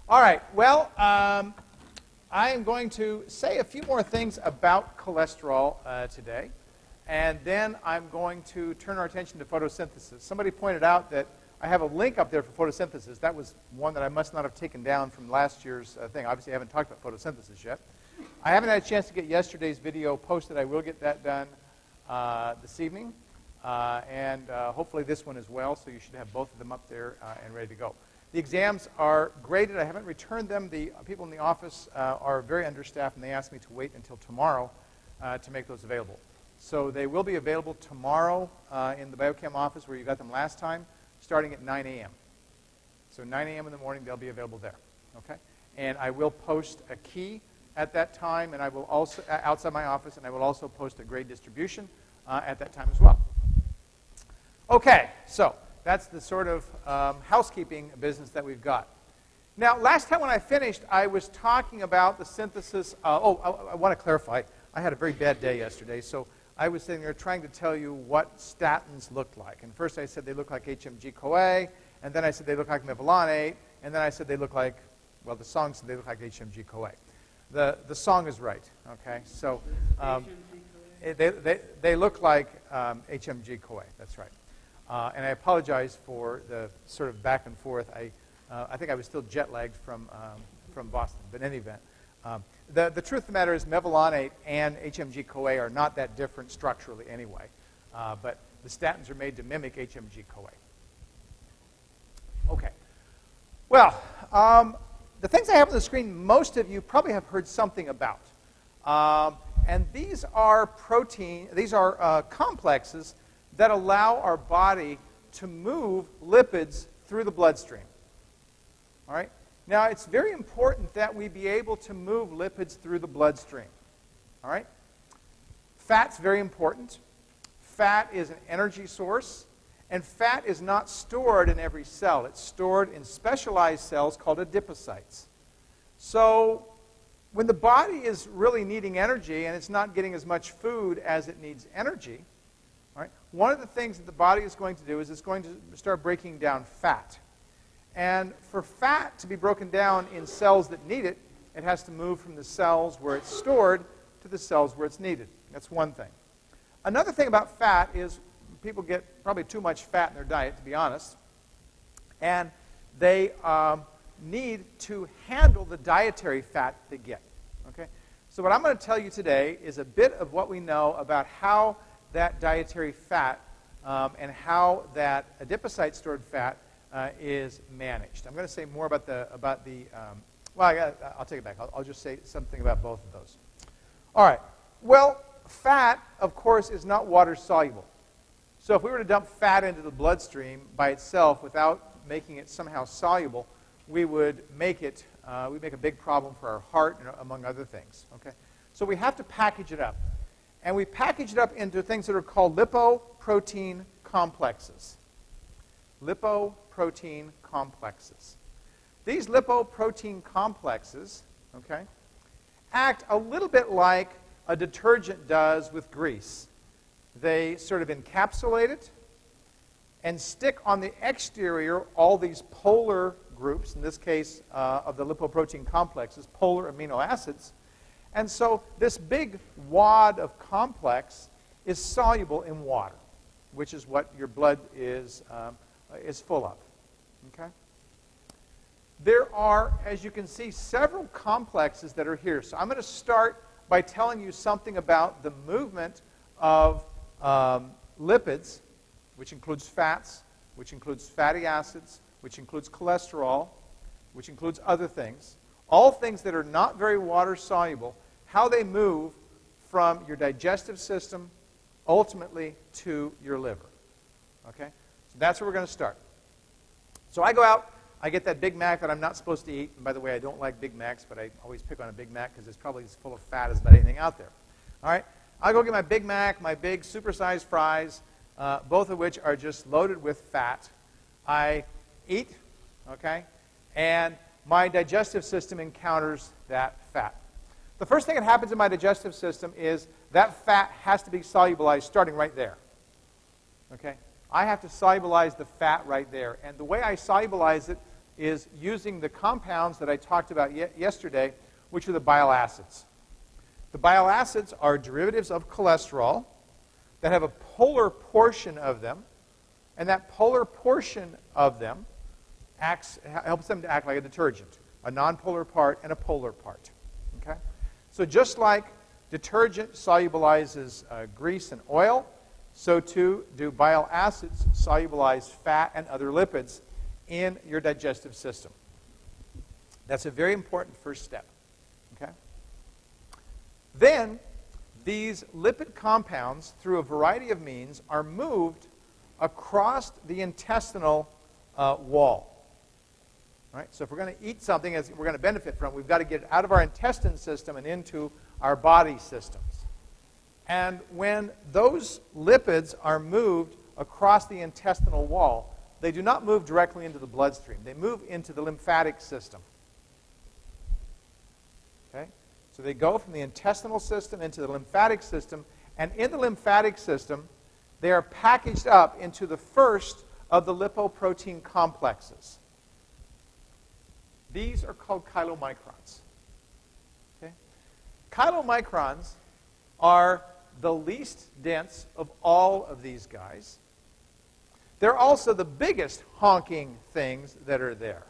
All right, well, I am going to say a few more things about cholesterol today, and then I'm going to turn our attention to photosynthesis. Somebody pointed out that I have a link up there for photosynthesis. That was one that I must not have taken down from last year's thing. Obviously, I haven't talked about photosynthesis yet. I haven't had a chance to get yesterday's video posted. I will get that done this evening, and hopefully this one as well, so you should have both of them up there and ready to go. The exams are graded. I haven't returned them. The people in the office are very understaffed, and they asked me to wait until tomorrow to make those available. So they will be available tomorrow in the biochem office where you got them last time, starting at 9 a.m. So 9 a.m. in the morning, they'll be available there. Okay? And I will post a key at that time, and I will also, outside my office, and I will also post a grade distribution at that time as well. Okay, so that's the sort of housekeeping business that we've got. Now, last time when I finished, I was talking about the synthesis. I want to clarify. I had a very bad day yesterday, so I was sitting there trying to tell you what statins looked like. And first I said they look like HMG-CoA, and then I said they look like mevalonate, and then I said they look like, well, the song said they look like HMG-CoA. The song is right, okay? So they look like HMG-CoA, that's right. And I apologize for the sort of back and forth. I think I was still jet-lagged from Boston, but in any event. The truth of the matter is mevalonate and HMG-CoA are not that different structurally anyway, but the statins are made to mimic HMG-CoA. Okay. Well, the things I have on the screen, most of you probably have heard something about. And these are complexes that allow our body to move lipids through the bloodstream. All right? Now, it's very important that we be able to move lipids through the bloodstream. All right? Fat's very important. Fat is an energy source, and fat is not stored in every cell. It's stored in specialized cells called adipocytes. So when the body is really needing energy and it's not getting as much food as it needs energy, all right, one of the things that the body is going to do is it's going to start breaking down fat. And for fat to be broken down in cells that need it, it has to move from the cells where it's stored to the cells where it's needed. That's one thing. Another thing about fat is people get probably too much fat in their diet, to be honest. And they need to handle the dietary fat they get. Okay? So what I'm going to tell you today is a bit of what we know about how that dietary fat and how that adipocyte-stored fat is managed. I'm going to say more about I'll take it back. I'll just say something about both of those. All right. Well, fat, of course, is not water-soluble. So if we were to dump fat into the bloodstream by itself without making it somehow soluble, we would make a big problem for our heart, among other things. Okay? So we have to package it up. And we package it up into things that are called lipoprotein complexes. Lipoprotein complexes. These lipoprotein complexes, okay, act a little bit like a detergent does with grease. They sort of encapsulate it and stick on the exterior all these polar groups, in this case of the lipoprotein complexes, polar amino acids. And so this big wad of complex is soluble in water, which is what your blood is full of. Okay? There are, as you can see, several complexes that are here. So I'm going to start by telling you something about the movement of lipids, which includes fats, which includes fatty acids, which includes cholesterol, which includes other things. All things that are not very water-soluble, how they move from your digestive system ultimately to your liver. Okay? So that's where we're going to start. So I go out, I get that Big Mac that I'm not supposed to eat. And by the way, I don't like Big Macs, but I always pick on a Big Mac because it's probably as full of fat as about anything out there. All right? I go get my Big Mac, my big supersized fries, both of which are just loaded with fat. I eat, okay? And my digestive system encounters that fat. The first thing that happens in my digestive system is that fat has to be solubilized starting right there. Okay? I have to solubilize the fat right there. And the way I solubilize it is using the compounds that I talked about yesterday, which are the bile acids. The bile acids are derivatives of cholesterol that have a polar portion of them, and that polar portion of them helps them to act like a detergent, a nonpolar part and a polar part. Okay? So just like detergent solubilizes grease and oil, so too do bile acids solubilize fat and other lipids in your digestive system. That's a very important first step. Okay? Then, these lipid compounds, through a variety of means, are moved across the intestinal wall. Right? So if we're going to eat something as we're going to benefit from, we've got to get it out of our intestine system and into our body systems. And when those lipids are moved across the intestinal wall, they do not move directly into the bloodstream. They move into the lymphatic system. Okay? So they go from the intestinal system into the lymphatic system, and in the lymphatic system, they are packaged up into the first of the lipoprotein complexes. These are called chylomicrons. Okay? Chylomicrons are the least dense of all of these guys. They're also the biggest honking things that are there.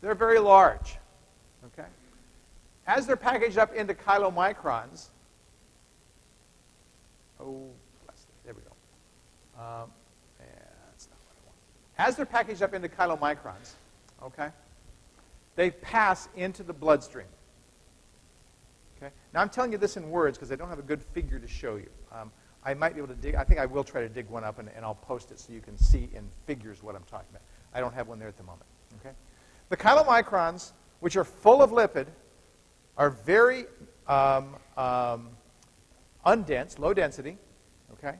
They're very large. Okay? As they're packaged up into chylomicrons, there we go. That's not what I want. As they're packaged up into chylomicrons, okay, they pass into the bloodstream. Okay? Now I'm telling you this in words because I don't have a good figure to show you. I might be able to dig, I think I will try to dig one up and I'll post it so you can see in figures what I'm talking about. I don't have one there at the moment. Okay? The chylomicrons, which are full of lipid, are very undense, low density, okay?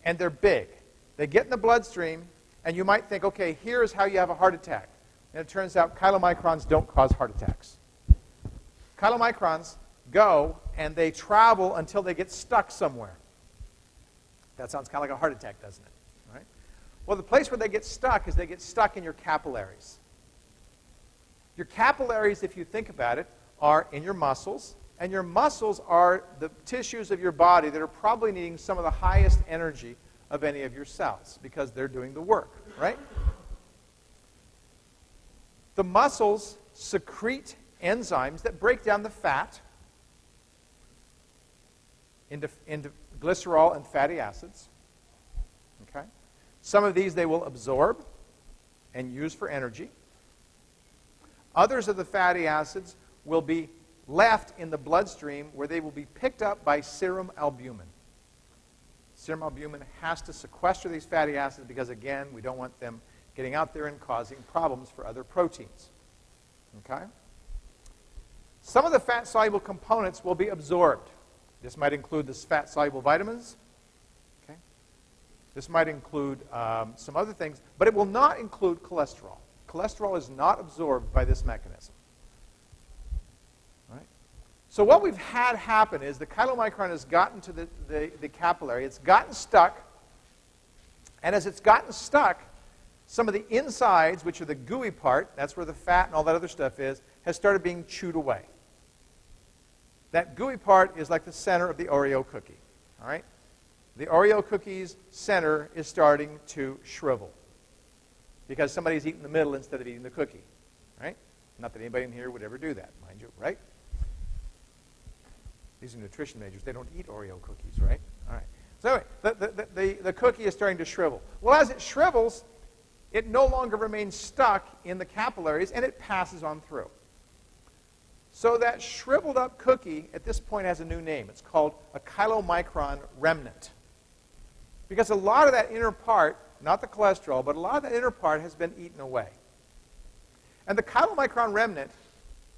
And they're big. They get in the bloodstream, and you might think, okay, here's how you have a heart attack. And it turns out chylomicrons don't cause heart attacks. Chylomicrons go, and they travel until they get stuck somewhere. That sounds kind of like a heart attack, doesn't it? Right? Well, the place where they get stuck is they get stuck in your capillaries. Your capillaries, if you think about it, are in your muscles, and your muscles are the tissues of your body that are probably needing some of the highest energy of any of your cells because they're doing the work, right? The muscles secrete enzymes that break down the fat into glycerol and fatty acids. Okay? Some of these they will absorb and use for energy. Others of the fatty acids will be left in the bloodstream where they will be picked up by serum albumin. Serum albumin has to sequester these fatty acids because, again, we don't want them getting out there and causing problems for other proteins. Okay? Some of the fat-soluble components will be absorbed. This might include the fat-soluble vitamins. Okay? This might include some other things, but it will not include cholesterol. Cholesterol is not absorbed by this mechanism. Right? So what we've had happen is the chylomicron has gotten to the capillary. It's gotten stuck. And as it's gotten stuck, some of the insides, which are the gooey part, that's where the fat and all that other stuff is, has started being chewed away. That gooey part is like the center of the Oreo cookie. All right? The Oreo cookie's center is starting to shrivel because somebody's eating the middle instead of eating the cookie. Right? Not that anybody in here would ever do that, mind you, right? These are nutrition majors. They don't eat Oreo cookies, right? All right. So anyway, the cookie is starting to shrivel. Well, as it shrivels, it no longer remains stuck in the capillaries, and it passes on through. So that shriveled up cookie at this point has a new name. It's called a Chylomicron remnant. Because a lot of that inner part, not the cholesterol, but a lot of that inner part has been eaten away. And the Chylomicron remnant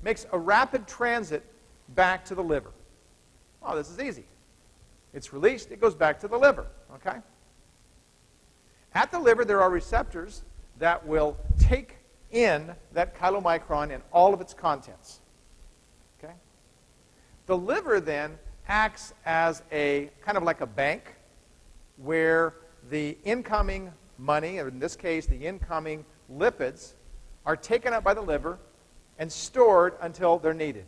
makes a rapid transit back to the liver. Oh, this is easy. It's released, it goes back to the liver, okay? At the liver, there are receptors that will take in that chylomicron and all of its contents. Okay? The liver then acts as a kind of like a bank where the incoming money, or in this case, the incoming lipids, are taken up by the liver and stored until they're needed.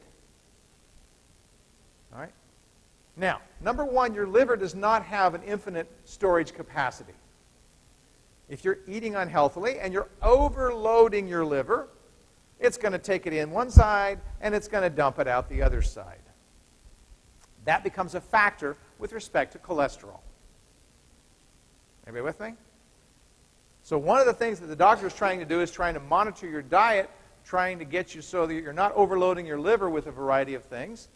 All right? Now, number one, your liver does not have an infinite storage capacity. If you're eating unhealthily and you're overloading your liver, it's going to take it in one side and it's going to dump it out the other side. That becomes a factor with respect to cholesterol. Everybody with me? So one of the things that the doctor is trying to do is trying to monitor your diet, trying to get you so that you're not overloading your liver with a variety of things.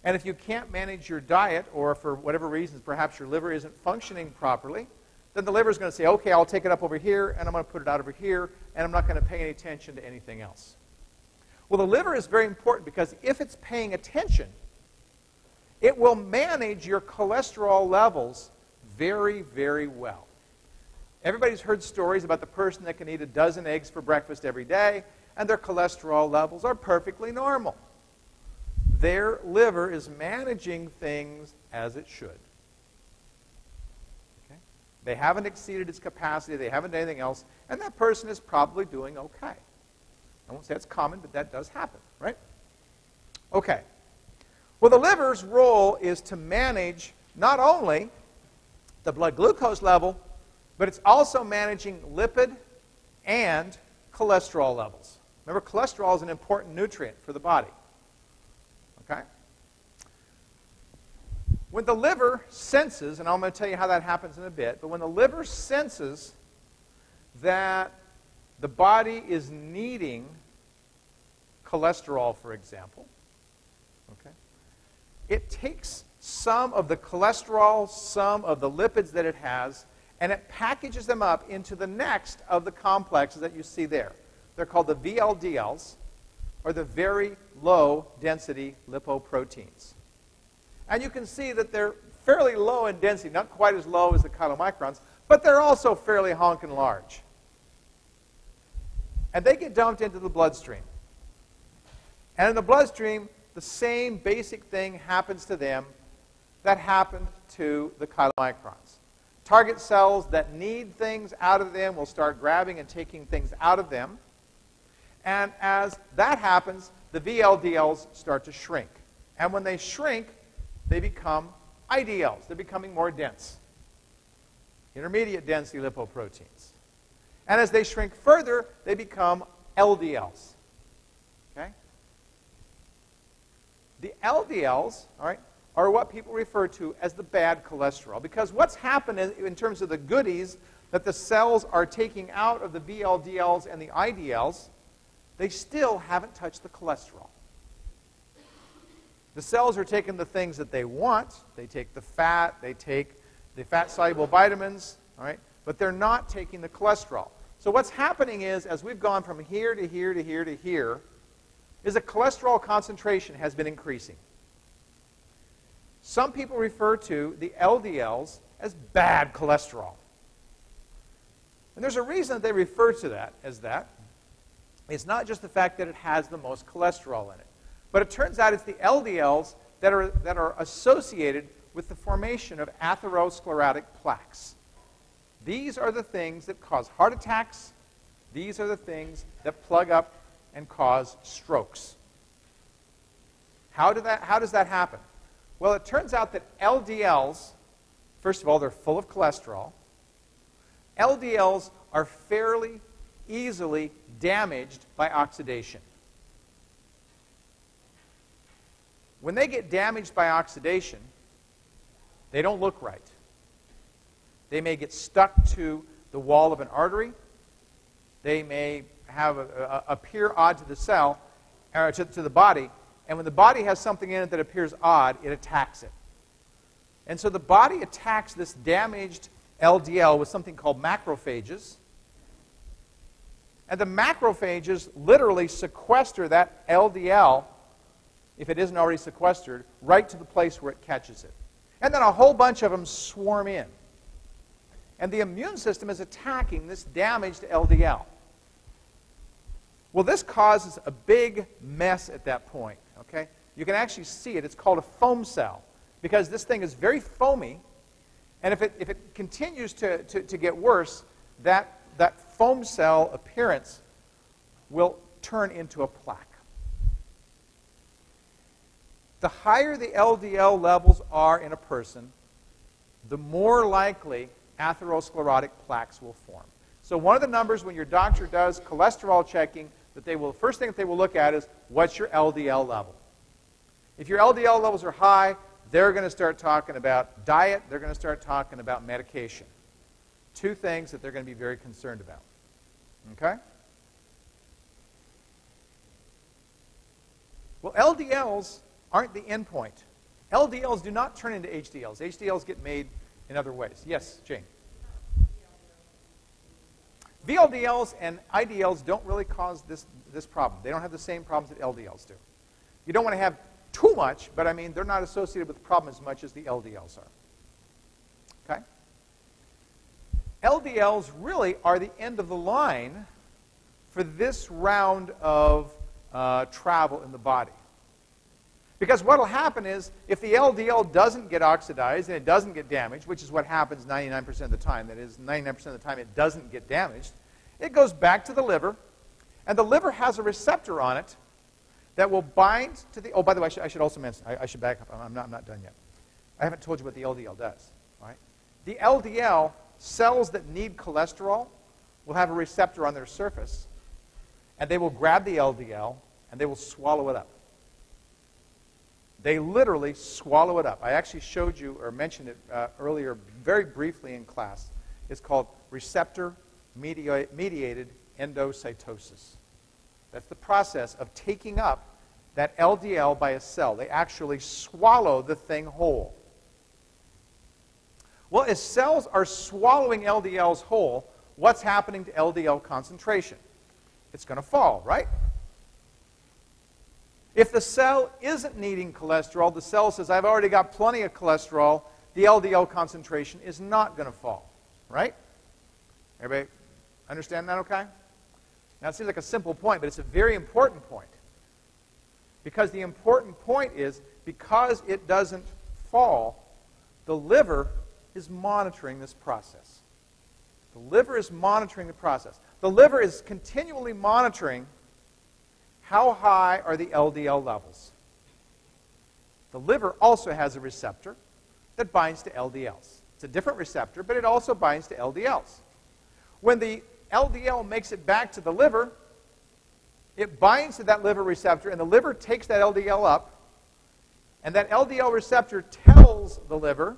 And if you can't manage your diet, or for whatever reasons perhaps your liver isn't functioning properly, then the liver is going to say, okay, I'll take it up over here, and I'm going to put it out over here, and I'm not going to pay any attention to anything else. Well, the liver is very important because if it's paying attention, it will manage your cholesterol levels very, very well. Everybody's heard stories about the person that can eat a dozen eggs for breakfast every day, and their cholesterol levels are perfectly normal. Their liver is managing things as it should. Okay? They haven't exceeded its capacity, they haven't done anything else, and that person is probably doing okay. I won't say it's common, but that does happen, right? Okay. Well, the liver's role is to manage not only the blood glucose level, but it's also managing lipid and cholesterol levels. Remember, cholesterol is an important nutrient for the body. Okay? When the liver senses, and I'm going to tell you how that happens in a bit, but when the liver senses that the body is needing cholesterol, for example, okay, it takes some of the cholesterol, some of the lipids that it has, and it packages them up into the next of the complexes that you see there. They're called the VLDLs, or the very low density lipoproteins. And you can see that they're fairly low in density, not quite as low as the chylomicrons, but they're also fairly honking large. And they get dumped into the bloodstream. And in the bloodstream, the same basic thing happens to them that happened to the chylomicrons. Target cells that need things out of them will start grabbing and taking things out of them. And as that happens, the VLDLs start to shrink. And when they shrink, they become IDLs. They're becoming more dense. Intermediate density lipoproteins. And as they shrink further, they become LDLs. Okay? The LDLs, all right, are what people refer to as the bad cholesterol. Because what's happened in terms of the goodies that the cells are taking out of the VLDLs and the IDLs, they still haven't touched the cholesterol. The cells are taking the things that they want. They take the fat, they take the fat-soluble vitamins, all right, but they're not taking the cholesterol. So what's happening is, as we've gone from here to here to here to here, is the cholesterol concentration has been increasing. Some people refer to the LDLs as bad cholesterol. And there's a reason that they refer to that as that. It's not just the fact that it has the most cholesterol in it, but it turns out it's the LDLs that are associated with the formation of atherosclerotic plaques. These are the things that cause heart attacks. These are the things that plug up and cause strokes. How does that happen? Well, it turns out that LDLs, first of all, they're full of cholesterol. LDLs are fairly easily damaged by oxidation. When they get damaged by oxidation, they don't look right. They may get stuck to the wall of an artery. They may appear odd to the cell, or to the body. And when the body has something in it that appears odd, it attacks it. And so the body attacks this damaged LDL with something called macrophages. And the macrophages literally sequester that LDL, if it isn't already sequestered, right to the place where it catches it. And then a whole bunch of them swarm in. And the immune system is attacking this damaged LDL. Well, this causes a big mess at that point. Okay? You can actually see it. It's called a foam cell, because this thing is very foamy. And if it continues to get worse, that foam cell appearance will turn into a plaque. The higher the LDL levels are in a person, the more likely atherosclerotic plaques will form. So one of the numbers when your doctor does cholesterol checking, first thing that they will look at is, what's your LDL level? If your LDL levels are high, they're going to start talking about diet, they're going to start talking about medication. Two things that they're going to be very concerned about. Okay? Well, LDLs aren't the end point. LDLs do not turn into HDLs. HDLs get made in other ways. Yes, Jane? VLDLs and IDLs don't really cause this problem. They don't have the same problems that LDLs do. You don't want to have too much, but I mean, they're not associated with the problem as much as the LDLs are. Okay? LDLs really are the end of the line for this round of travel in the body. Because what will happen is, if the LDL doesn't get oxidized and it doesn't get damaged, which is what happens 99% of the time, that is, 99% of the time it doesn't get damaged, it goes back to the liver, and the liver has a receptor on it that will bind to the... Oh, by the way, I should also mention, I should back up. I'm not done yet. I haven't told you what the LDL does. Right? The LDL, cells that need cholesterol, will have a receptor on their surface, and they will grab the LDL, and they will swallow it up. They literally swallow it up. I actually showed you or mentioned it earlier very briefly in class. It's called receptor-mediated endocytosis. That's the process of taking up that LDL by a cell. They actually swallow the thing whole. Well, as cells are swallowing LDLs whole, what's happening to LDL concentration? It's going to fall, right? If the cell isn't needing cholesterol, the cell says, I've already got plenty of cholesterol, the LDL concentration is not going to fall, right? Everybody understand that okay? Now, it seems like a simple point, but it's a very important point. Because the important point is, because it doesn't fall, the liver is monitoring this process. The liver is monitoring the process. The liver is continually monitoring how high are the LDL levels. The liver also has a receptor that binds to LDLs. It's a different receptor, but it also binds to LDLs. When the LDL makes it back to the liver, it binds to that liver receptor, and the liver takes that LDL up, and that LDL receptor tells the liver,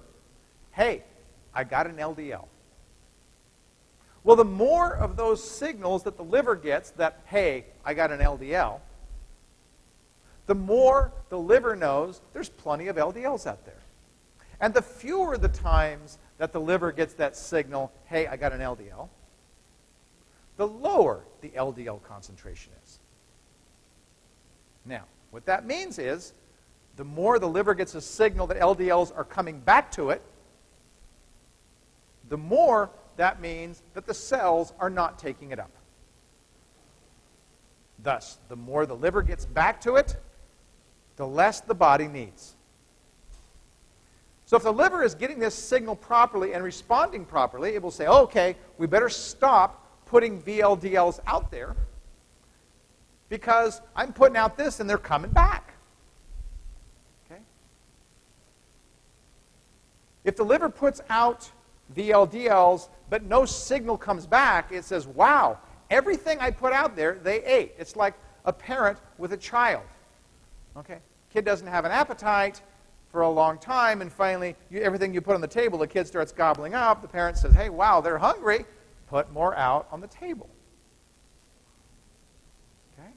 hey, I got an LDL. Well, the more of those signals that the liver gets that, hey, I got an LDL, the more the liver knows there's plenty of LDLs out there. And the fewer the times that the liver gets that signal, hey, I got an LDL, the lower the LDL concentration is. Now, what that means is, the more the liver gets a signal that LDLs are coming back to it, the more that means that the cells are not taking it up. Thus, the more the liver gets back to it, the less the body needs. So if the liver is getting this signal properly and responding properly, it will say, okay, we better stop putting VLDLs out there because I'm putting out this and they're coming back. Okay? If the liver puts out VLDLs, but no signal comes back, it says, wow, everything I put out there, they ate. It's like a parent with a child. Okay? Kid doesn't have an appetite for a long time, and finally, everything you put on the table, the kid starts gobbling up. The parent says, hey, wow, they're hungry. Put more out on the table. Okay?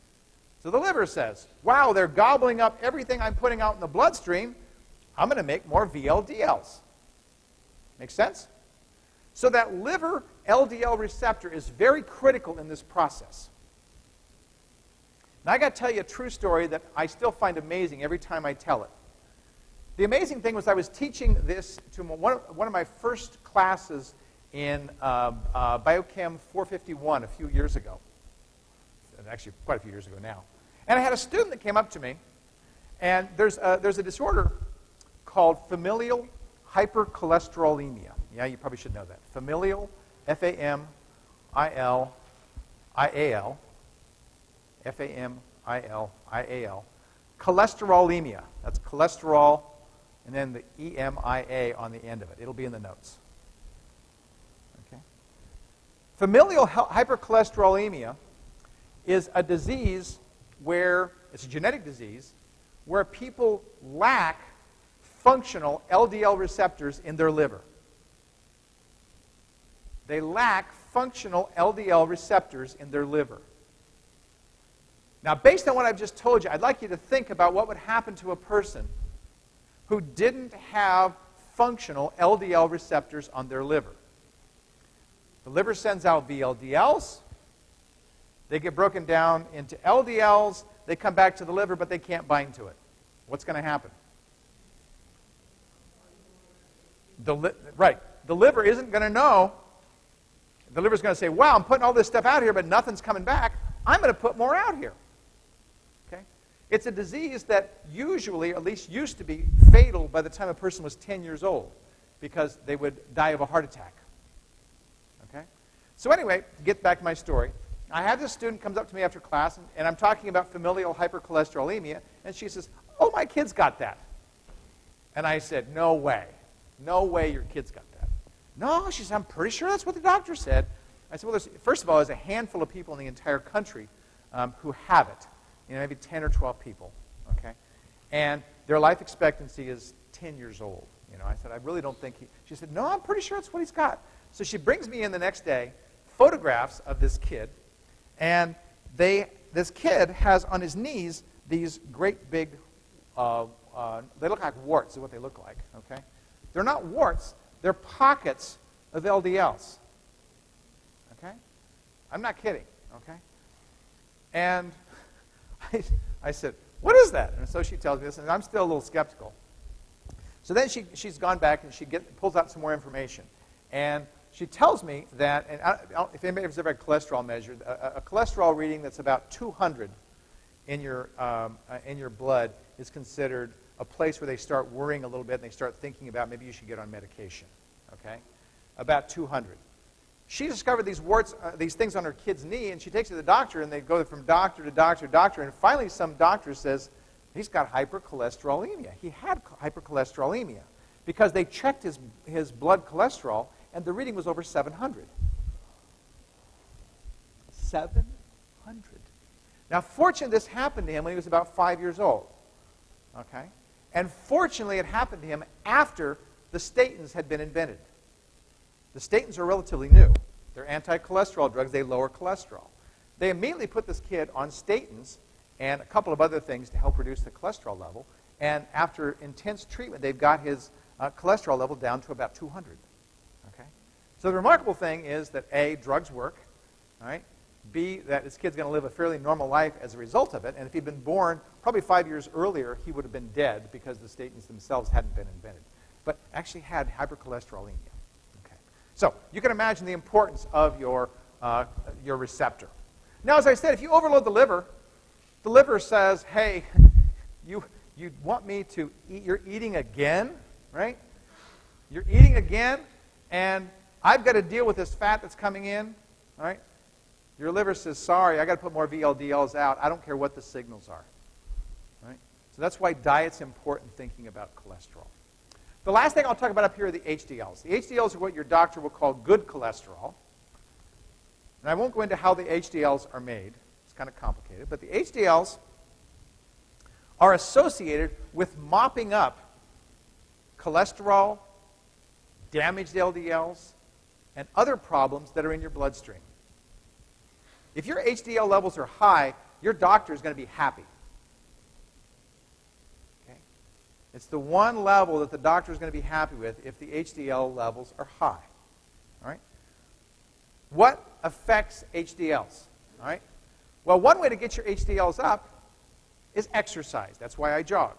So the liver says, wow, they're gobbling up everything I'm putting out in the bloodstream. I'm going to make more VLDLs. Make sense? So that liver LDL receptor is very critical in this process. Now, I got to tell you a true story that I still find amazing every time I tell it. The amazing thing was I was teaching this to one of my first classes in Biochem 451 a few years ago. Actually, quite a few years ago now. And I had a student that came up to me, and there's a disorder called Familial Hypercholesterolemia. Yeah, you probably should know that. Familial, F-A-M-I-L-I-A-L, F-A-M-I-L-I-A-L. Cholesterolemia. That's cholesterol, and then the E-M-I-A on the end of it. It'll be in the notes. Okay. Familial hypercholesterolemia is a disease where, it's a genetic disease, where people lack functional LDL receptors in their liver. They lack functional LDL receptors in their liver. Now, based on what I've just told you, I'd like you to think about what would happen to a person who didn't have functional LDL receptors on their liver. The liver sends out VLDLs. They get broken down into LDLs. They come back to the liver, but they can't bind to it. What's going to happen? Right. The liver isn't going to know. The liver's going to say, wow, I'm putting all this stuff out here, but nothing's coming back. I'm going to put more out here. Okay? It's a disease that usually, at least used to be, fatal by the time a person was 10 years old because they would die of a heart attack. Okay? So anyway, to get back to my story, I had this student comes up to me after class, and I'm talking about familial hypercholesterolemia, and she says, oh, my kid's got that. And I said, no way. No way your kid's got that. No, she said, I'm pretty sure that's what the doctor said. I said, well, first of all, there's a handful of people in the entire country who have it. Maybe 10 or 12 people. Okay? And their life expectancy is 10 years old. I said, I really don't think She said, no, I'm pretty sure that's what he's got. So she brings me in the next day photographs of this kid. And this kid has on his knees these great big, they look like warts is what they look like. Okay? They're not warts. They're pockets of LDLs. Okay? I'm not kidding. Okay? And I said, what is that? And so she tells me this, and I'm still a little skeptical. So then she's gone back, and she pulls out some more information. And she tells me that, and if anybody has ever had cholesterol measured, a cholesterol reading that's about 200 in your blood is considered a place where they start worrying a little bit and they start thinking about maybe you should get on medication. Okay? About 200. She discovered these warts, these things on her kid's knee, and she takes it to the doctor, and they go from doctor to doctor to doctor, and finally some doctor says, he's got hypercholesterolemia. He had hypercholesterolemia because they checked his blood cholesterol, and the reading was over 700. 700. Now, fortunately, this happened to him when he was about 5 years old. Okay? And fortunately, it happened to him after the statins had been invented. The statins are relatively new. They're anti-cholesterol drugs. They lower cholesterol. They immediately put this kid on statins and a couple of other things to help reduce the cholesterol level. And after intense treatment, they've got his cholesterol level down to about 200. Okay? So the remarkable thing is that A, drugs work. All right? B, that this kid's going to live a fairly normal life as a result of it. And if he'd been born probably 5 years earlier, he would have been dead because the statins themselves hadn't been invented. But actually had hypercholesterolemia. Okay. So you can imagine the importance of your receptor. Now, as I said, if you overload the liver says, hey, you want me to eat, you're eating again, right? You're eating again, and I've got to deal with this fat that's coming in, all right? Your liver says, sorry, I've got to put more VLDLs out. I don't care what the signals are. Right? So that's why diet's important thinking about cholesterol. The last thing I'll talk about up here are the HDLs. The HDLs are what your doctor will call good cholesterol. And I won't go into how the HDLs are made. It's kind of complicated. But the HDLs are associated with mopping up cholesterol, damaged LDLs, and other problems that are in your bloodstream. If your HDL levels are high, your doctor is going to be happy. Okay? It's the one level that the doctor is going to be happy with if the HDL levels are high. All right? What affects HDLs? All right? Well, one way to get your HDLs up is exercise. That's why I jog.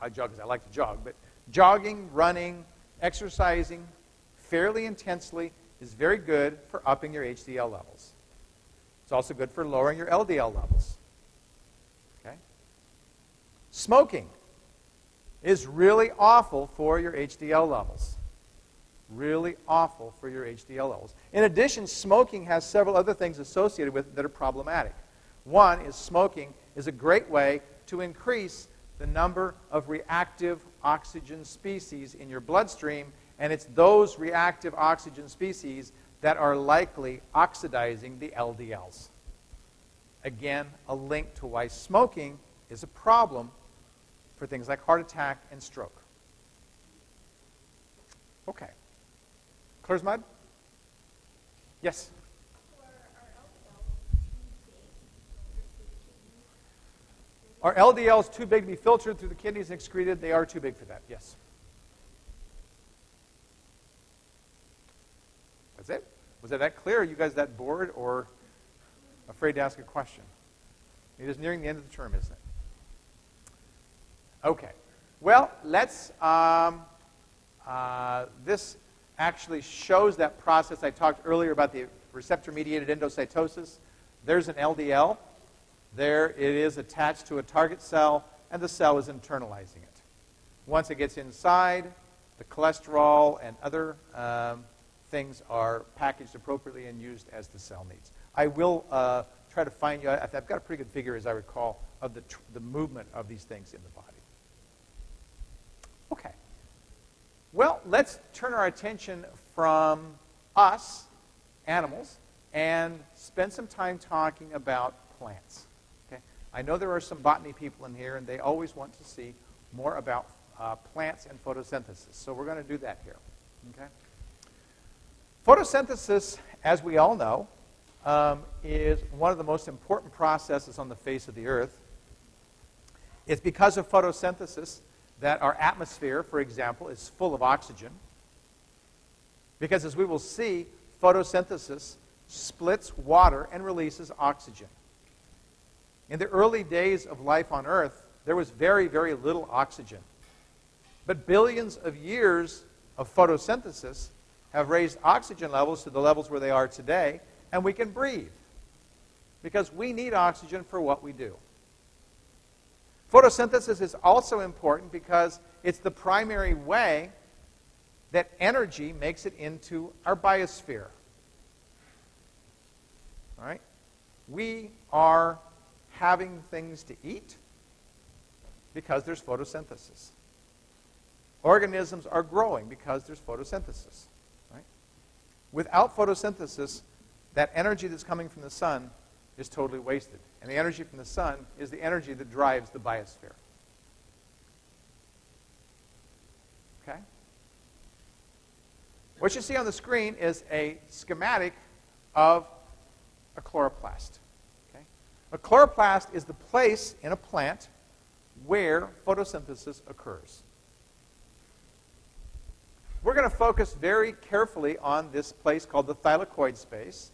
I jog because I like to jog. But jogging, running, exercising fairly intensely is very good for upping your HDL levels. It's also good for lowering your LDL levels. Okay? Smoking is really awful for your HDL levels. Really awful for your HDL levels. In addition, smoking has several other things associated with it that are problematic. One is smoking is a great way to increase the number of reactive oxygen species in your bloodstream, and it's those reactive oxygen species that are likely oxidizing the LDLs. Again, a link to why smoking is a problem for things like heart attack and stroke. Okay. Clear as mud? Yes? Are LDLs too big to be filtered through the kidneys and excreted? They are too big for that, yes. That's it? Was that clear? Are you guys that bored or afraid to ask a question? It is nearing the end of the term, isn't it? Okay. Well, let's, this actually shows that process I talked earlier about the receptor-mediated endocytosis. There's an LDL. There it is attached to a target cell, and the cell is internalizing it. Once it gets inside, the cholesterol and other things are packaged appropriately and used as the cell needs. I will try to find you, I've got a pretty good figure, as I recall, of the movement of these things in the body. Okay. Well, let's turn our attention from us, animals, and spend some time talking about plants. Okay? I know there are some botany people in here, and they always want to see more about plants and photosynthesis. So we're going to do that here. Okay? Photosynthesis, as we all know, is one of the most important processes on the face of the earth. It's because of photosynthesis that our atmosphere, for example, is full of oxygen. Because as we will see, photosynthesis splits water and releases oxygen. In the early days of life on Earth, there was very, very little oxygen. But billions of years of photosynthesis have raised oxygen levels to the levels where they are today, and we can breathe. Because we need oxygen for what we do. Photosynthesis is also important because it's the primary way that energy makes it into our biosphere. All right? We are having things to eat because there's photosynthesis. Organisms are growing because there's photosynthesis. Right? Without photosynthesis, that energy that's coming from the sun is totally wasted. And the energy from the sun is the energy that drives the biosphere. Okay? What you see on the screen is a schematic of a chloroplast. Okay? A chloroplast is the place in a plant where photosynthesis occurs. We're going to focus very carefully on this place called the thylakoid space,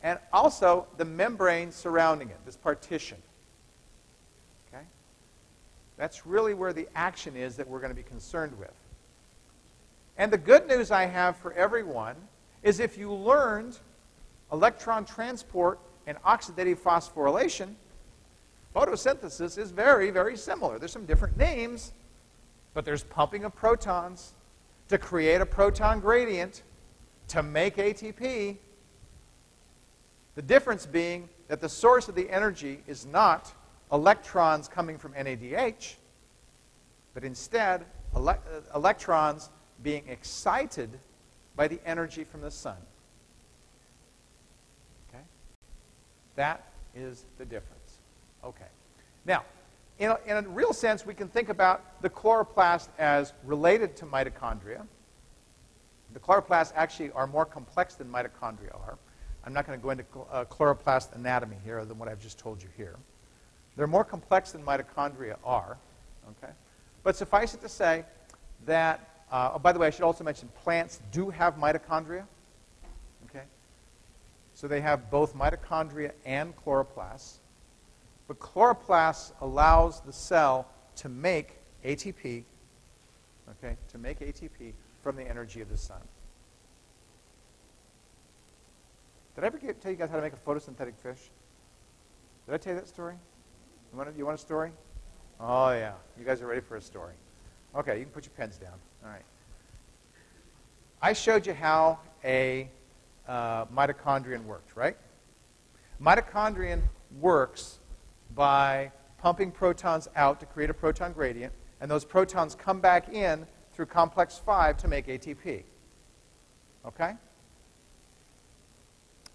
and also the membrane surrounding it, this partition. Okay? That's really where the action is that we're going to be concerned with. And the good news I have for everyone is if you learned electron transport and oxidative phosphorylation, photosynthesis is very, very similar. There's some different names, but there's pumping of protons to create a proton gradient to make ATP. The difference being that the source of the energy is not electrons coming from NADH, but instead electrons being excited by the energy from the sun. Okay? That is the difference. Okay. Now, in a real sense, we can think about the chloroplast as related to mitochondria. The chloroplasts actually are more complex than mitochondria are. I'm not going to go into chloroplast anatomy here other than what I've just told you here. They're more complex than mitochondria are. Okay? But suffice it to say that, by the way, I should also mention plants do have mitochondria. Okay? So they have both mitochondria and chloroplasts. But chloroplasts allows the cell to make ATP, okay, to make ATP from the energy of the sun. Did I ever tell you guys how to make a photosynthetic fish? Did I tell you that story? You want a story? Oh, yeah. You guys are ready for a story. Okay, you can put your pens down. All right. I showed you how a mitochondrion worked, right? Mitochondrion works by pumping protons out to create a proton gradient, and those protons come back in through complex 5 to make ATP. Okay?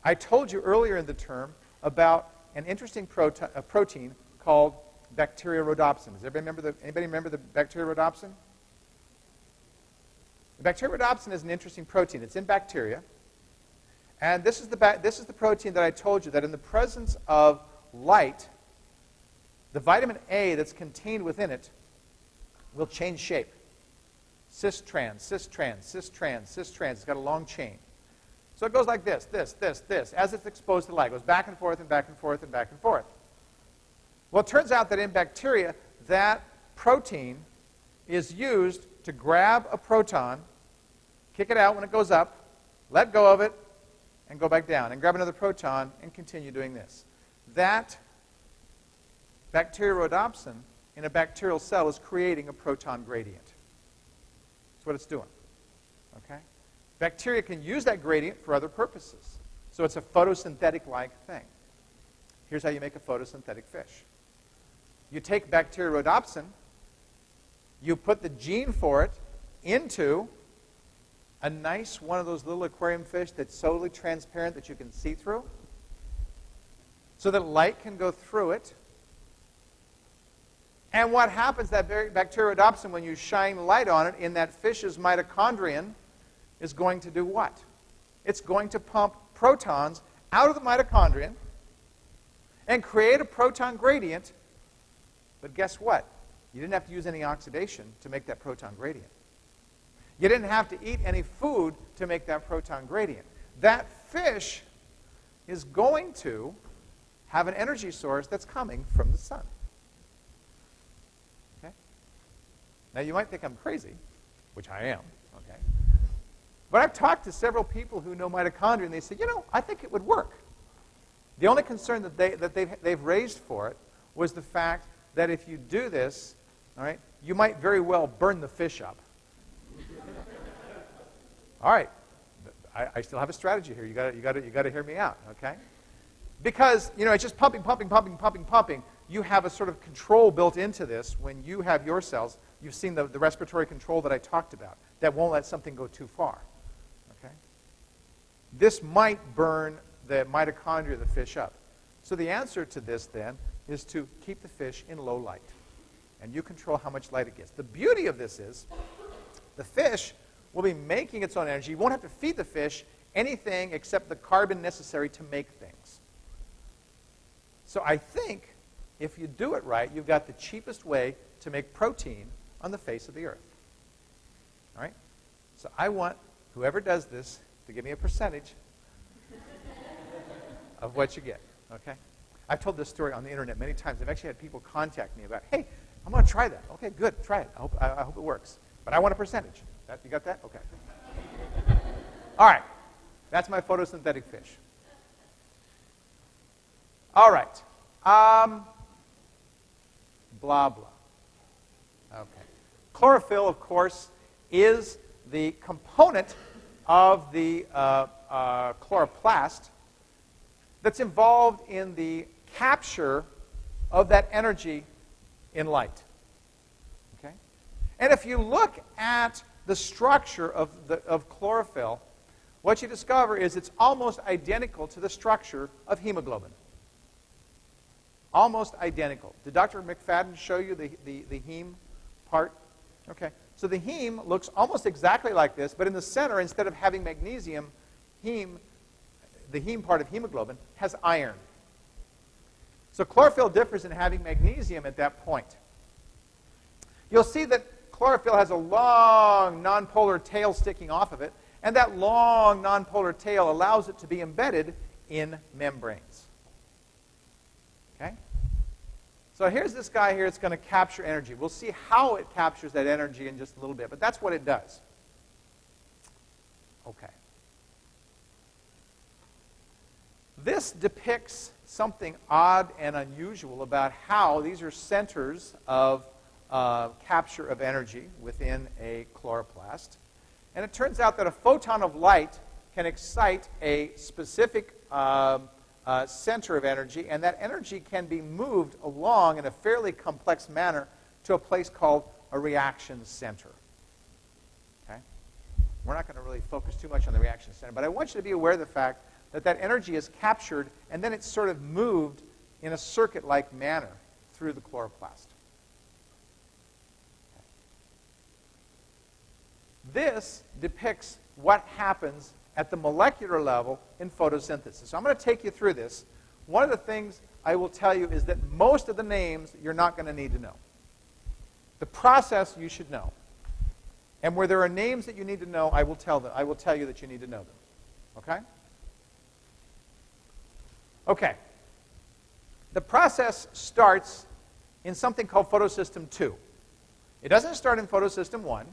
I told you earlier in the term about an interesting protein called bacteria rhodopsin. Does anybody remember the bacteria rhodopsin? The bacteria rhodopsin is an interesting protein. It's in bacteria. And this is the protein that I told you that in the presence of light, the vitamin A that's contained within it will change shape. Cis-trans, cis-trans, cis-trans, cis-trans. It's got a long chain. So it goes like this, this. As it's exposed to light, it goes back and forth and back and forth and back and forth. Well, it turns out that in bacteria, that protein is used to grab a proton, kick it out when it goes up, let go of it, and go back down, and grab another proton, and continue doing this. That bacteria rhodopsin in a bacterial cell is creating a proton gradient. That's what it's doing. Okay? Bacteria can use that gradient for other purposes. So it's a photosynthetic-like thing. Here's how you make a photosynthetic fish. You take bacteria rhodopsin, you put the gene for it into a nice one of those little aquarium fish that's totally transparent that you can see through, so that light can go through it. And what happens, that bacteria rhodopsin, when you shine light on it in that fish's mitochondrion, is going to do what? It's going to pump protons out of the mitochondrion and create a proton gradient. But guess what? You didn't have to use any oxidation to make that proton gradient. You didn't have to eat any food to make that proton gradient. That fish is going to have an energy source that's coming from the sun. Okay? Now, you might think I'm crazy, which I am. Okay? But I've talked to several people who know mitochondria, and they say, you know, I think it would work. The only concern that they've raised for it was the fact that if you do this, all right, you might very well burn the fish up. All right, I still have a strategy here. You got to hear me out, okay? Because it's just pumping. You have a sort of control built into this when you have your cells. You've seen the respiratory control that I talked about that won't let something go too far. Okay? This might burn the mitochondria of the fish up. So the answer to this then is to keep the fish in low light, and you control how much light it gets. The beauty of this is the fish will be making its own energy. You won't have to feed the fish anything except the carbon necessary to make things. So I think if you do it right, you've got the cheapest way to make protein on the face of the earth. All right? So I want whoever does this to give me a percentage of what you get. Okay? I've told this story on the internet many times. I've actually had people contact me about, hey, I'm going to try that. Okay, good, try it. I hope it works. But I want a percentage. You got that? Okay. All right. That's my photosynthetic fish. All right. Blah, blah. Okay. Chlorophyll, of course, is the component of the chloroplast that's involved in the capture of that energy in light. Okay? And if you look at the structure of chlorophyll, what you discover is it's almost identical to the structure of hemoglobin. Almost identical. Did Dr. McFadden show you the heme part? Okay. So the heme looks almost exactly like this, but in the center, instead of having magnesium, the heme part of hemoglobin has iron. So chlorophyll differs in having magnesium at that point. You'll see that chlorophyll has a long nonpolar tail sticking off of it, and that long nonpolar tail allows it to be embedded in membranes. Okay? So here's this guy here. It's going to capture energy. We'll see how it captures that energy in just a little bit, but that's what it does. Okay. This depicts something odd and unusual about how these are centers of capture of energy within a chloroplast. And it turns out that a photon of light can excite a specific center of energy, and that energy can be moved along in a fairly complex manner to a place called a reaction center. Okay? We're not going to really focus too much on the reaction center, but I want you to be aware of the fact that that energy is captured and then it's sort of moved in a circuit-like manner through the chloroplast. This depicts what happens at the molecular level in photosynthesis. So I'm going to take you through this. One of the things I will tell you is that most of the names you're not going to need to know. The process you should know. And where there are names that you need to know, I will tell you that you need to know them. Okay? Okay. The process starts in something called Photosystem 2. It doesn't start in Photosystem 1.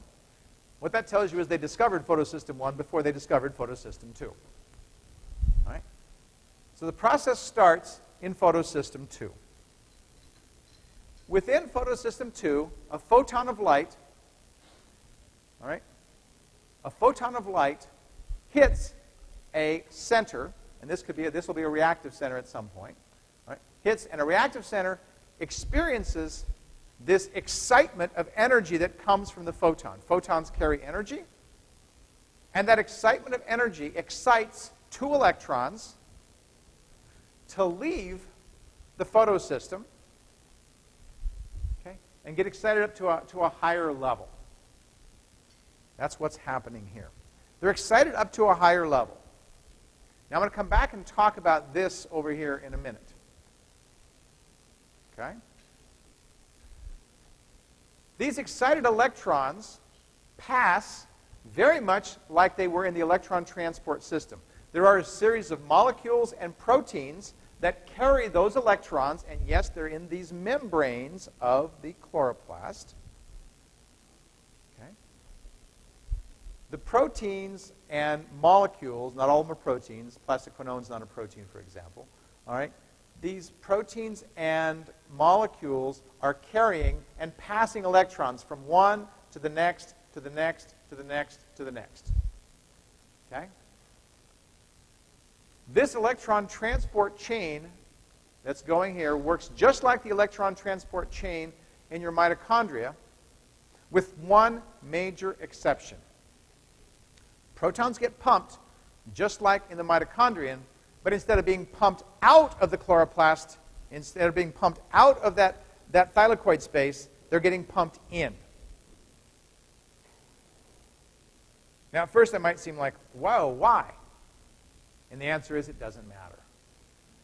What that tells you is they discovered Photosystem 1 before they discovered Photosystem 2. All right? So the process starts in Photosystem 2. Within Photosystem 2, a photon of light, all right, a photon of light hits a center, and this will be a reactive center at some point. Right? Hits, and a reactive center experiences this excitement of energy that comes from the photon. Photons carry energy, and that excitement of energy excites two electrons to leave the photosystem, okay, and get excited up to a higher level. That's what's happening here. They're excited up to a higher level. Now I'm going to come back and talk about this over here in a minute. Okay? These excited electrons pass very much like they were in the electron transport system. There are a series of molecules and proteins that carry those electrons, and yes, they're in these membranes of the chloroplast. Okay? The proteins and molecules, not all of them are proteins. Plastic quinone is not a protein, for example. All right? These proteins and molecules are carrying and passing electrons from one to the next, to the next, to the next, to the next. Okay? This electron transport chain that's going here works just like the electron transport chain in your mitochondria, with one major exception. Protons get pumped just like in the mitochondrion, but instead of being pumped out of the chloroplast, instead of being pumped out of that thylakoid space, they're getting pumped in. Now, at first, that might seem like, whoa, why? And the answer is it doesn't matter.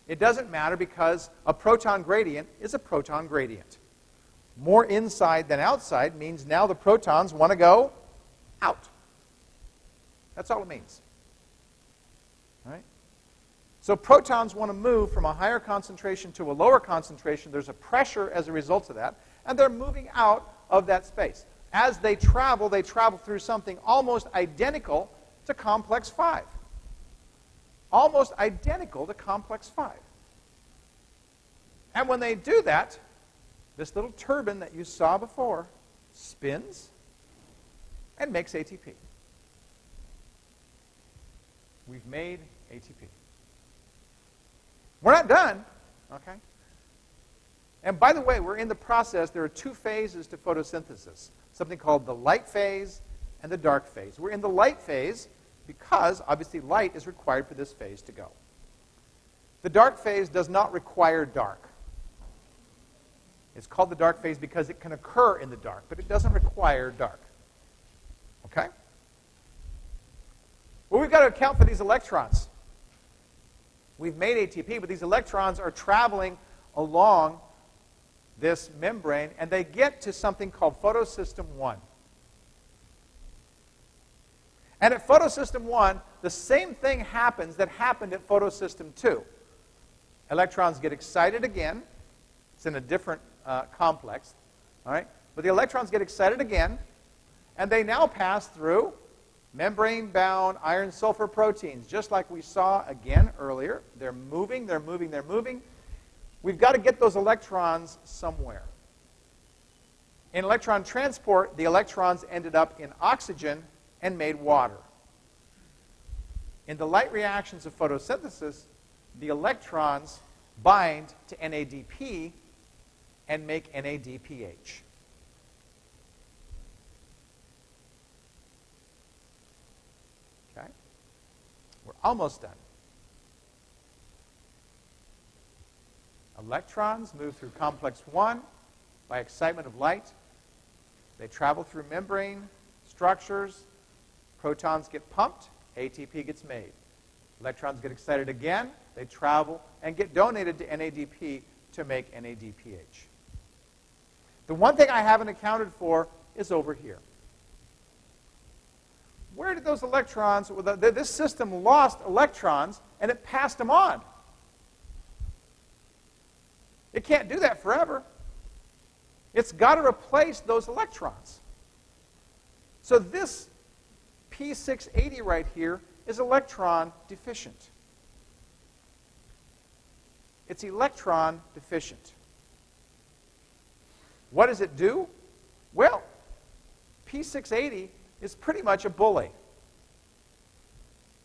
It doesn't matter because a proton gradient is a proton gradient. More inside than outside means now the protons want to go out. That's all it means. All right? So protons want to move from a higher concentration to a lower concentration. There's a pressure as a result of that, and they're moving out of that space. As they travel through something almost identical to complex 5. Almost identical to complex 5. And when they do that, this little turbine that you saw before spins and makes ATP. We've made ATP. We're not done, okay? And by the way, we're in the process. There are two phases to photosynthesis, something called the light phase and the dark phase. We're in the light phase because, obviously, light is required for this phase to go. The dark phase does not require dark. It's called the dark phase because it can occur in the dark, but it doesn't require dark. Okay? Well, we've got to account for these electrons. We've made ATP, but these electrons are traveling along this membrane, and they get to something called Photosystem 1. And at Photosystem 1, the same thing happens that happened at Photosystem 2. Electrons get excited again. It's in a different complex. All right? But the electrons get excited again, and they now pass through membrane-bound iron-sulfur proteins, just like we saw again earlier. They're moving, they're moving, they're moving. We've got to get those electrons somewhere. In electron transport, the electrons ended up in oxygen and made water. In the light reactions of photosynthesis, the electrons bind to NADP and make NADPH. Okay? We're almost done. Electrons move through complex 1 by excitement of light. They travel through membrane structures. Protons get pumped. ATP gets made. Electrons get excited again. They travel and get donated to NADP to make NADPH. The one thing I haven't accounted for is over here. Where did those electrons, this system lost electrons and it passed them on. It can't do that forever. It's got to replace those electrons. So this P680 right here is electron deficient. It's electron deficient. What does it do? Well, P680 is pretty much a bully.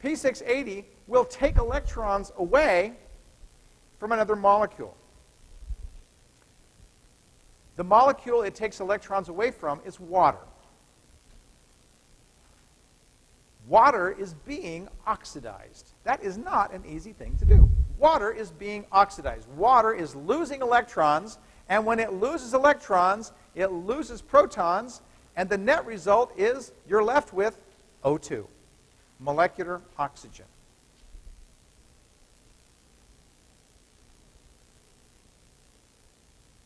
P680 will take electrons away from another molecule. The molecule it takes electrons away from is water. Water is being oxidized. That is not an easy thing to do. Water is being oxidized. Water is losing electrons, and when it loses electrons, it loses protons, and the net result is you're left with O2, molecular oxygen.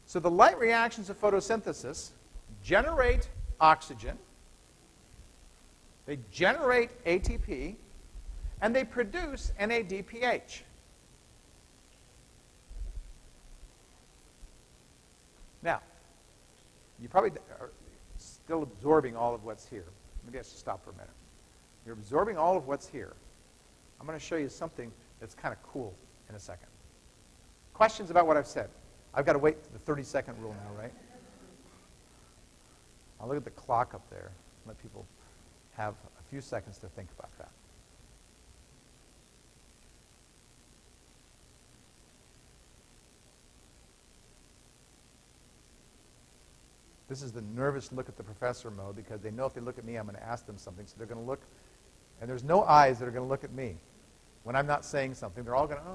So the light reactions of photosynthesis generate oxygen, they generate ATP, and they produce NADPH. Now, you probably are still absorbing all of what's here. Maybe I should stop for a minute. You're absorbing all of what's here. I'm going to show you something that's kind of cool in a second. Questions about what I've said? I've got to wait for the 30-second rule now, right? I'll look at the clock up there. Let people have a few seconds to think about that. This is the nervous look at the professor mode because they know if they look at me, I'm going to ask them something. So they're going to look, and there's no eyes that are going to look at me. When I'm not saying something, they're all going to,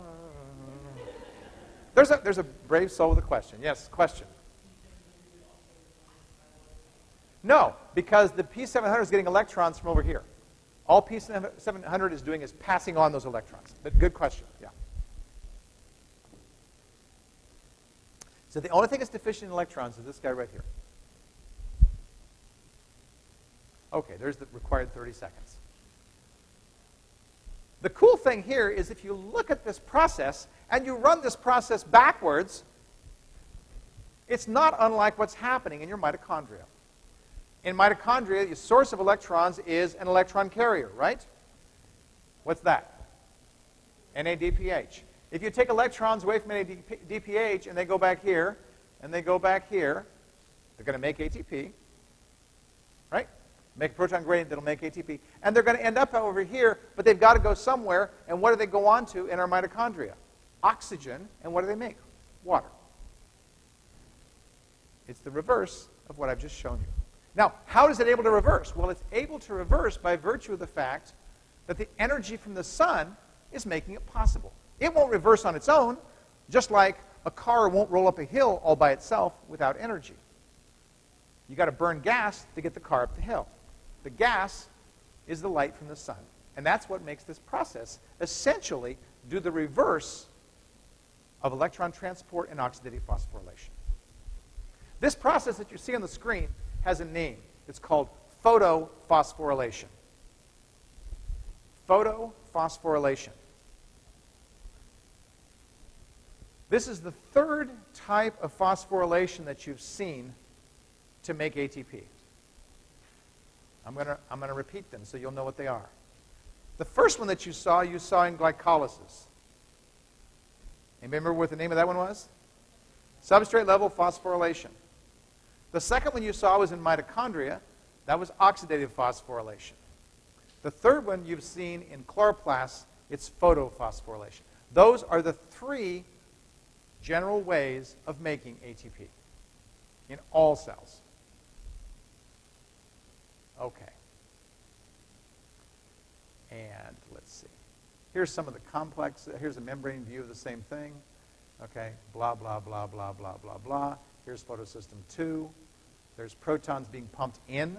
There's a brave soul with a question. Yes, question. No, because the P700 is getting electrons from over here. All P700 is doing is passing on those electrons. But good question, yeah. So the only thing that's deficient in electrons is this guy right here. Okay, there's the required 30 seconds. The cool thing here is if you look at this process and you run this process backwards, it's not unlike what's happening in your mitochondria. In mitochondria, the source of electrons is an electron carrier, right? What's that? NADPH. If you take electrons away from NADPH and they go back here, and they go back here, they're going to make ATP, right? Make a proton gradient that'll make ATP. And they're going to end up over here, but they've got to go somewhere. And what do they go on to in our mitochondria? Oxygen. And what do they make? Water. It's the reverse of what I've just shown you. Now, how is it able to reverse? Well, it's able to reverse by virtue of the fact that the energy from the sun is making it possible. It won't reverse on its own, just like a car won't roll up a hill all by itself without energy. You've got to burn gas to get the car up the hill. The gas is the light from the sun. And that's what makes this process essentially do the reverse of electron transport and oxidative phosphorylation. This process that you see on the screen has a name. It's called photophosphorylation. Photophosphorylation. This is the third type of phosphorylation that you've seen to make ATP. I'm going to repeat them so you'll know what they are. The first one that you saw in glycolysis. Anybody remember what the name of that one was? Substrate level phosphorylation. The second one you saw was in mitochondria. That was oxidative phosphorylation. The third one you've seen in chloroplasts, it's photophosphorylation. Those are the three general ways of making ATP in all cells. Okay. And let's see. Here's some of the complex. Here's a membrane view of the same thing. Okay, blah, blah, blah, blah, blah, blah, blah. Here's photosystem 2. There's protons being pumped in.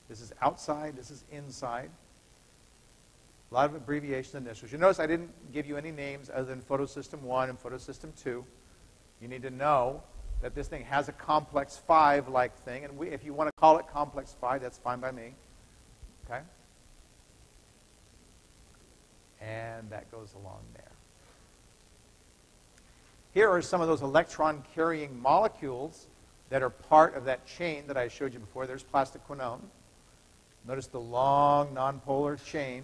This is outside. This is inside. A lot of abbreviations and initials. You notice I didn't give you any names other than photosystem 1 and photosystem 2. You need to know that this thing has a complex 5-like thing. And if you want to call it complex 5, that's fine by me. Okay? And that goes along there. Here are some of those electron-carrying molecules that are part of that chain that I showed you before. There's plastoquinone. Notice the long nonpolar chain,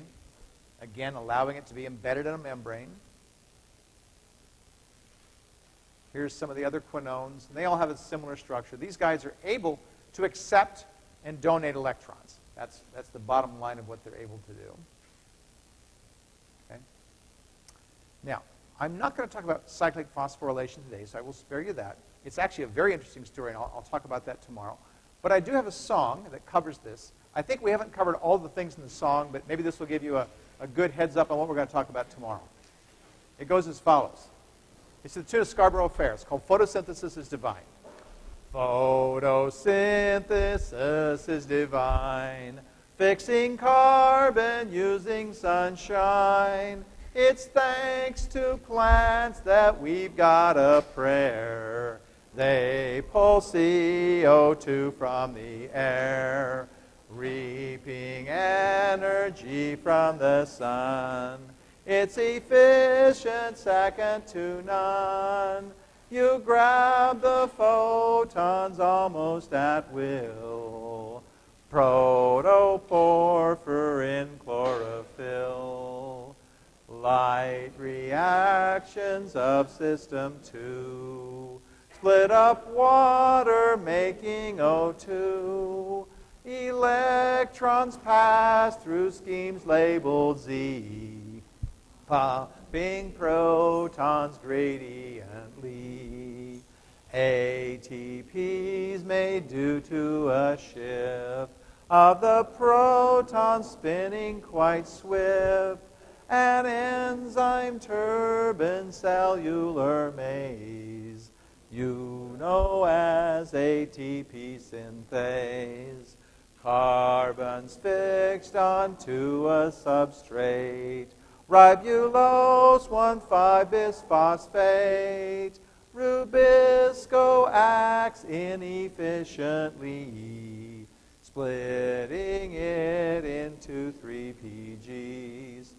again, allowing it to be embedded in a membrane. Here's some of the other quinones. And they all have a similar structure. These guys are able to accept and donate electrons. That's the bottom line of what they're able to do. Okay? Now, I'm not going to talk about cyclic phosphorylation today, so I will spare you that. It's actually a very interesting story, and I'll talk about that tomorrow. But I do have a song that covers this. I think we haven't covered all the things in the song, but maybe this will give you a good heads up on what we're going to talk about tomorrow. It goes as follows. It's to the tune of Scarborough Fair. It's called Photosynthesis is Divine. Photosynthesis is divine, fixing carbon using sunshine. It's thanks to plants that we've got a prayer. They pull CO2 from the air, reaping energy from the sun. It's efficient, second to none. You grab the photons almost at will. Protoporphyrin chlorophyll. Light reactions of system 2. Split up water making O2. Electrons pass through schemes labeled Z. Popping protons gradiently. ATPs made due to a shift of the protons spinning quite swift. An enzyme turbine cellular maze, you know as ATP synthase. Carbons fixed onto a substrate, ribulose 1,5-bisphosphate. Rubisco acts inefficiently, splitting it into 3 PGs.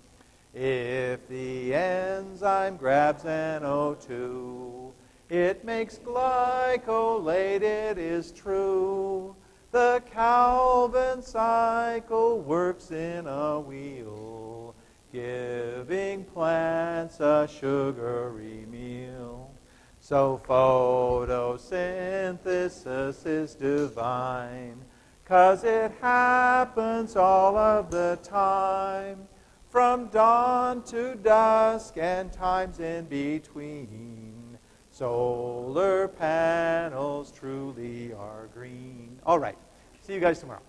If the enzyme grabs NO2, it makes glycolate, it is true. The Calvin cycle works in a wheel, giving plants a sugary meal. So photosynthesis is divine, 'cause it happens all of the time. From dawn to dusk and times in between, solar panels truly are green. All right. See you guys tomorrow.